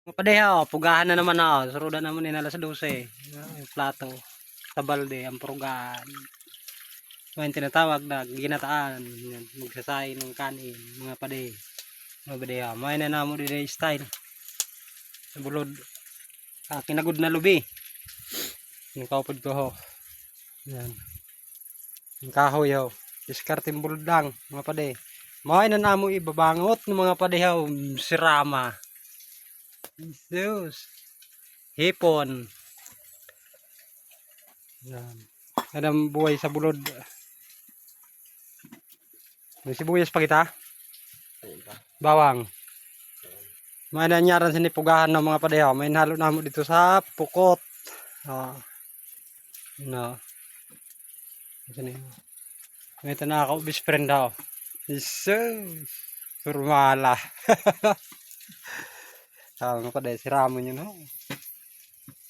Mapadeha, pugahan na naman ako. Surudan naman ni alas 12. Yung plato. Sa balde, ang purugaan. Ngayon tinatawag na ginataan. Magsasayin ng kanin. Mga pade. Mapadeha. May na namo din style. Sa bulod. Kinagod na lubi. Yung kaupod ko ho. Yan. Yung kahoy ho. Diskarting buludang. Mga pade. May na namo ibabangot ng mga padeha. Sirama. Zeus. Hipon. Yan. Adang buhay sa bulod. May sibuyas pa kita? Bawang. May nanyaran sinipugahan ng mga padeha. May nalo namo dito sa pukot. No. May tanaka ako. Bispren daw. Jesus. Purmala. Mga padeha. Siramo nyo no.